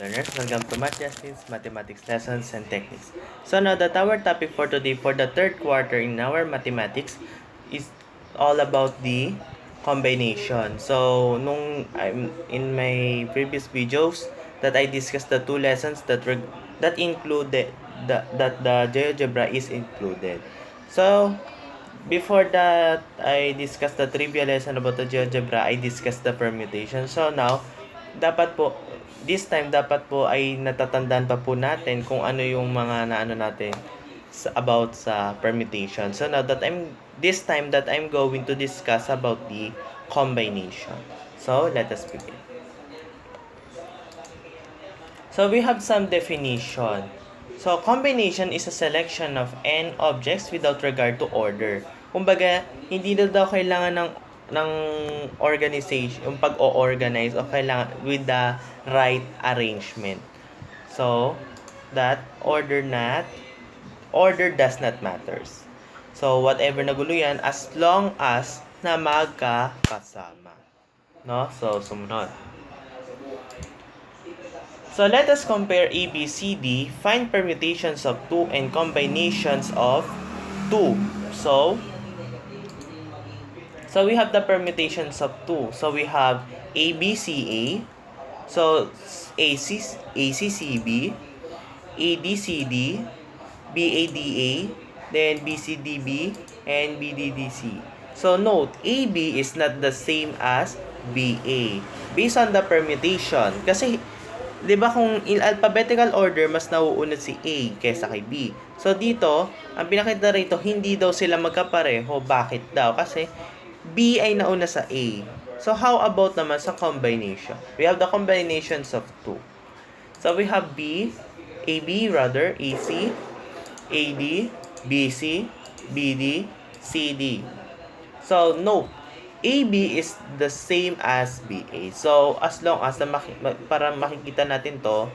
Learners, welcome to MATH-JASTIN's Mathematics Lessons and Techniques. So now that our topic for today for the third quarter in our mathematics is all about the combination. So nung in my previous videos that I discussed the two lessons that included that the GeoGebra is included. So before that I discussed the trivia lesson about the GeoGebra, I discussed the permutation. So now this time dapat po ay natatandaan pa po natin kung ano yung mga naano natin about sa permutation. So now that this time that I'm going to discuss about the combination. So let us begin. So we have some definition. So combination is a selection of n objects without regard to order. Kumbaga, hindi daw kailangan ng organization, yung pag-o-organize o kailangan with the right arrangement. So, that order does not matters. So, whatever na gulo yan, as long as na magkakasama. No? So, sumunod. So, let us compare A, B, C, D. Find permutations of 2 and combinations of 2. So we have the permutations of 2. So we have ABCA, so ACCB, ADCD, BADA, then BCDB, and BDDC. So note, AB is not the same as BA based on the permutation. Kasi, di ba kung in alphabetical order, mas nauuna si A kaysa kay B. So dito, ang pinakita rito, hindi daw sila magkapareho. Bakit daw? Kasi B ay nauna sa A. So, how about naman sa combination? We have the combinations of 2. So, we have AC, AD, BC, BD, CD. So, no. AB is the same as BA. So, as long as para makikita natin to,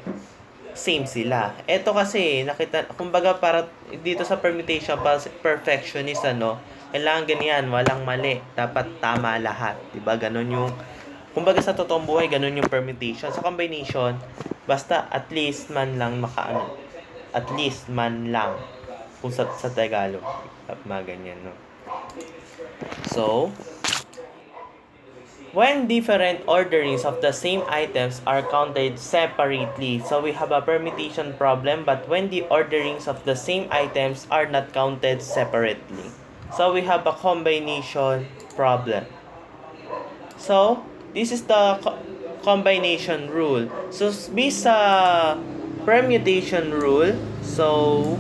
same sila. Ito kasi, kumbaga para dito sa permutation, perfectionist, kailangan ganyan, walang mali. Dapat tama lahat. Diba? Ganun yung, kumbaga sa totoong buhay, ganun yung permutation. Sa combination, basta at least man lang at least man lang. Kung sa Tagalog. Mga ganyan, no? So, when different orderings of the same items are counted separately, so we have a permutation problem, but when the orderings of the same items are not counted separately, so we have a combination problem. So, this is the combination rule. So, based sa permutation rule, so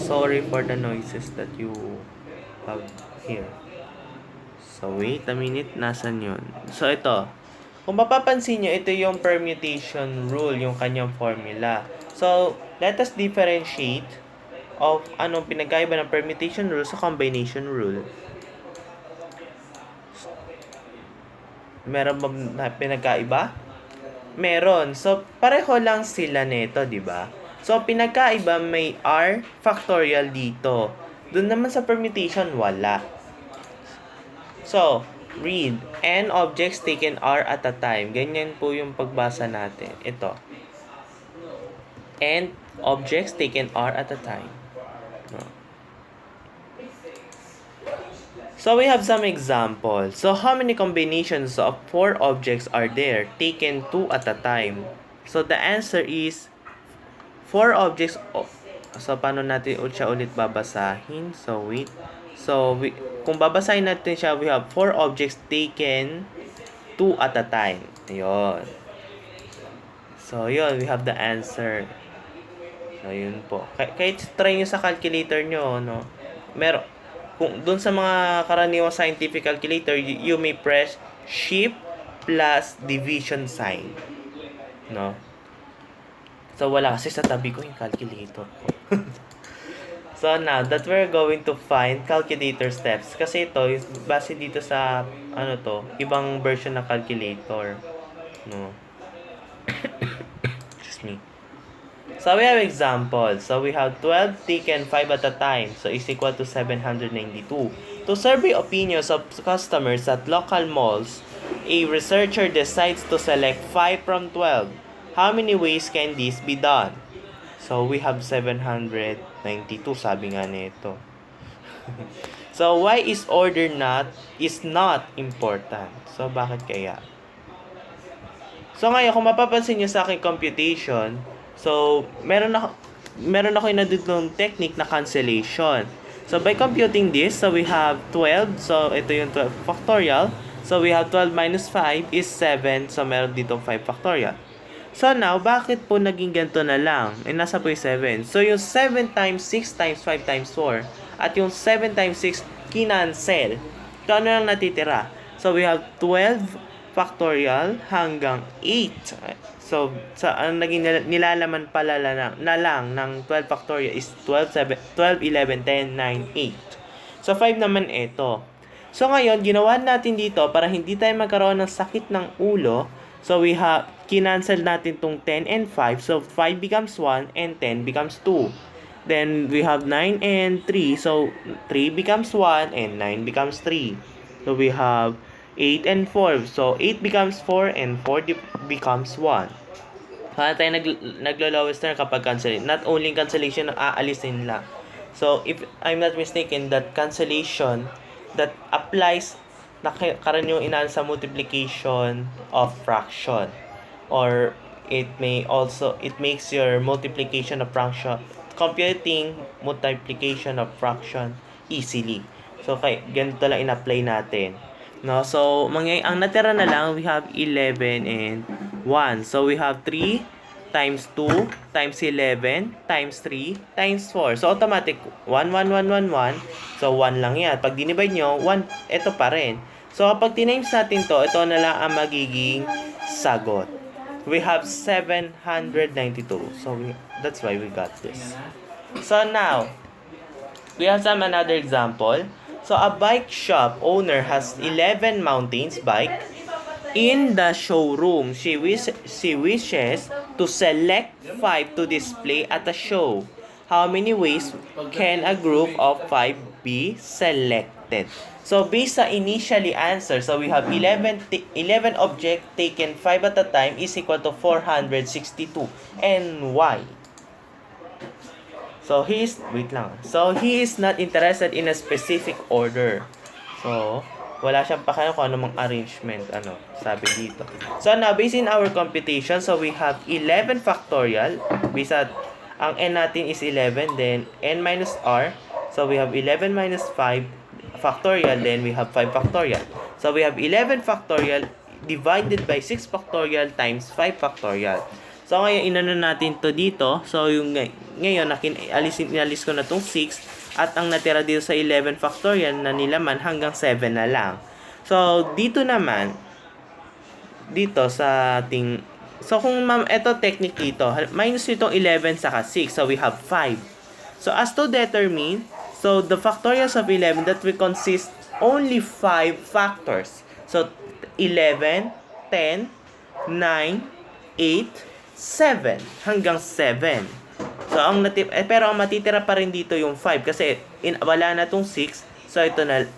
sorry for the noises that you have here. So, wait a minute, nasan yun? So, ito. Kung mapapansin nyo, ito yung permutation rule, yung kanyang formula. So, let us differentiate of anong pinagkaiba ng permutation rule sa combination rule. Meron ba pinagkaiba? Meron. So, pareho lang sila nito, di ba? So, pinagkaiba may R factorial dito. Doon naman sa permutation, wala. So, read. N objects taken R at a time. Ganyan po yung pagbasa natin. Ito. N objects taken R at a time. So, we have some examples. So, how many combinations of 4 objects are there taken 2 at a time? So, the answer is 4 objects. So, paano natin siya ulit babasahin? So, wait. So, kung babasahin natin siya, we have 4 objects taken 2 at a time. Ayun. So, yun. We have the answer. So, yun po. Kahit try nyo sa calculator nyo, no? Kung dun sa mga karaniwang scientific calculator, you may press shift plus division sign. No? So, wala kasi sa tabi ko yung calculator ko. So, now that we're going to find calculator steps. Kasi ito, base dito sa, ibang version ng calculator. No? Excuse me. So, we have examples. So, we have 12 taken 5 at a time. So, is equal to 792. To survey opinions of customers at local malls, a researcher decides to select 5 from 12. How many ways can this be done? So, we have 792, sabi nga nito. So, why is order is not important? So, bakit kaya? So, ngayon, kung mapapansin nyo sa aking computation, so, meron ako inadudong technique na cancellation. So, by computing this, so we have 12. So, ito yung 12 factorial. So, we have 12 minus 5 is 7. So, meron dito 5 factorial. So, now, bakit po naging ganito na lang? Nasa po yung 7. So, yung 7 times 6 times 5 times 4 at yung 7 times 6 kinancel. So, ano lang natitira? So, we have 12 factorial hanggang 8. So, ang naging nilalaman pala na lang ng 12 factorial is 12, 11, 10, 9, 8. So, 5 naman ito. So, ngayon, ginawa natin dito para hindi tayo magkaroon ng sakit ng ulo. So, we have, kinancel natin tong 10 and 5. So, 5 becomes 1 and 10 becomes 2. Then, we have 9 and 3. So, 3 becomes 1 and 9 becomes 3. So, we have 8 and 4. So, 8 becomes 4 and 4 becomes 1. Kaya tayo naglo-lowest term kapag cancellation. Not only cancellation, aalisin lang. So, if I'm not mistaken, that cancellation that applies na karaniwang inaan sa multiplication of fraction. Or it makes your multiplication of fraction, computing multiplication of fraction easily. So, ganito lang in-apply natin. No? So, ang natira na lang, we have 11 and 1. So, we have 3 times 2 times 11 times 3 times 4. So, automatic, 1, 1, 1, 1, 1. So, 1 lang yan. Pag dinivide nyo, 1, ito pa rin. So, kapag tinames natin to, ito na lang ang magiging sagot. We have 792. So, that's why we got this. So, now, we have another example. So, a bike shop owner has 11 mountains bike in the showroom. She wishes to select 5 to display at a show. How many ways can a group of 5 be selected? So, based sa initially answer, so we have 11 object taken 5 at a time is equal to 462. And why? So, he is not interested in a specific order. So, wala siyang pakialam kung anong arrangement, sabi dito. So, now, based in our computation, so we have 11 factorial. Ang n natin is 11, then n minus r. So, we have 11 minus 5 factorial, then we have 5 factorial. So, we have 11 factorial divided by 6 factorial times 5 factorial. So, ngayon, inano natin to dito. So, yung ngayon, inalis ko na tong 6. At ang natira dito sa 11 factorial na nilaman hanggang 7 na lang. So, dito naman, dito sa ating, so, kung ito technique dito, minus itong 11 saka 6. So, we have 5. So, as to determine, so, the factorials of 11 that will consist only 5 factors. So, 11, 10, 9, 8, 7 hanggang 7. So, pero ang matitira pa rin dito yung 5 kasi wala na tong 6. So, ito na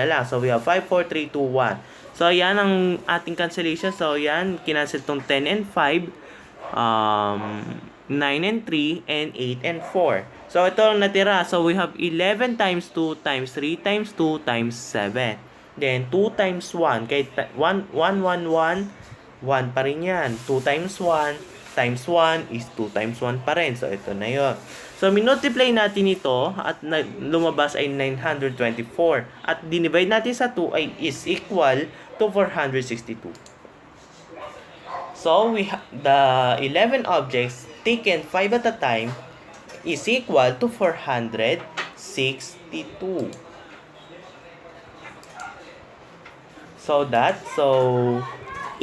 lang. So, we have 5, 4, 3, 2, 1. So, yan ang ating cancellation. So, yan, kinancel tong 10 and 5, 9 and 3, and 8 and 4. So, ito ang natira. So, we have 11 times 2 times 3 times 2 times 7. Then, 2 times 1. Kaya 1, 1, 1, 1. 1 pa rin yan. 2 times 1 times 1 is 2 times 1 pa rin. So, ito na yun. So, minultiply natin ito at lumabas ay 924. At dinivide natin sa 2 ay is equal to 462. So, the 11 objects taken 5 at a time is equal to 462. So,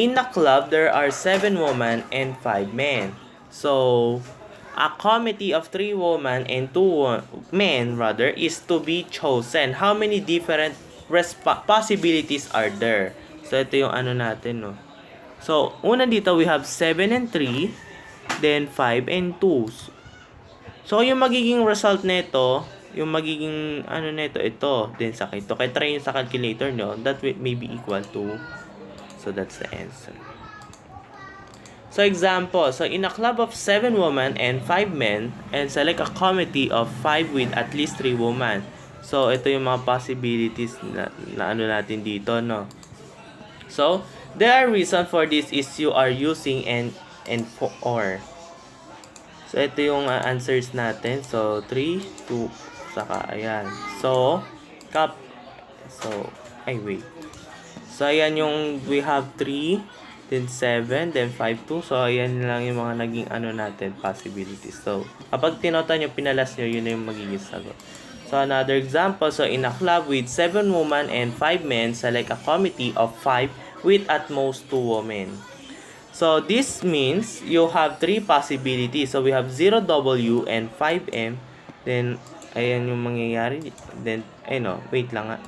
in a club, there are 7 women and 5 men. So, a committee of 3 women and 2 men, is to be chosen. How many different possibilities are there? So, ito yung natin, no? So, una dito, we have 7 and 3, then 5 and 2. So, yung magiging result nito, yung magiging, nito, ito. Then, ito. Kaya try nyo sa calculator nyo, that may be equal to. So, that's the answer. So example, so in a club of 7 women and 5 men, and select a committee of 5 with at least 3 women. So ito yung mga possibilities na ano natin dito, no? So, there are reason for this is you are using and for or. So ito yung answers natin. So 3, 2, saka ayan. So, wait. So, ayan yung, we have 3, then 7, then 5, 2. So, ayan lang yung mga naging ano natin, possibilities. So, kapag tinota nyo, pinalas nyo, yun na yung magiging sagot. So, another example. So, in a club with 7 women and 5 men, select a committee of 5 with at most 2 women. So, this means you have 3 possibilities. So, we have 0W and 5M. Then, ayan yung mangyayari. Then, wait lang nga.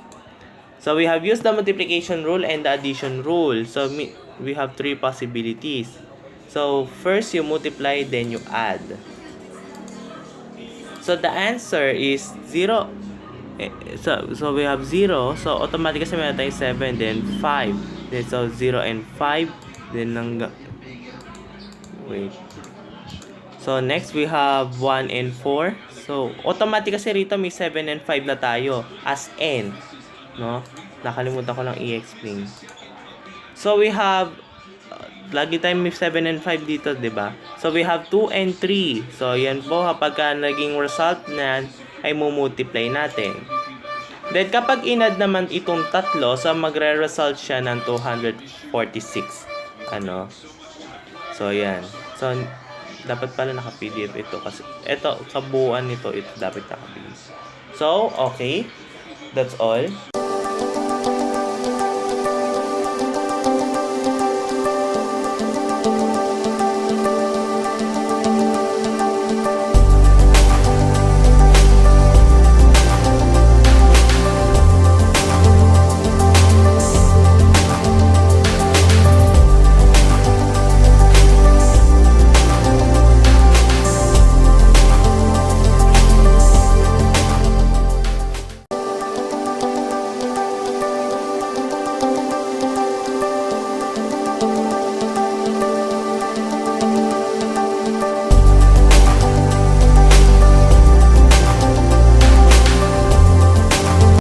So, we have used the multiplication rule and the addition rule. So, we have 3 possibilities. So, first you multiply, then you add. So, the answer is 0. So we have 0. So, automatic kasi meron tayong 7, then 5. Then, so, 0 and 5. Then, wait. So, next we have 1 and 4. So, automatic kasi rito may 7 and 5 na tayo as n. No? Nakalimutan ko lang i-explain. So, we have lagi tayong may 7 and 5 dito, 'di ba? So, we have 2 and 3. So, yan po kapag naging result na ay multiply natin. Then, kapag inad naman itong tatlo, so magre-result siya ng 246. So, yan. So, dapat pala naka-PDF ito kasi ito, kabuuan nito, ito dapat naka-PDF. So, okay. That's all.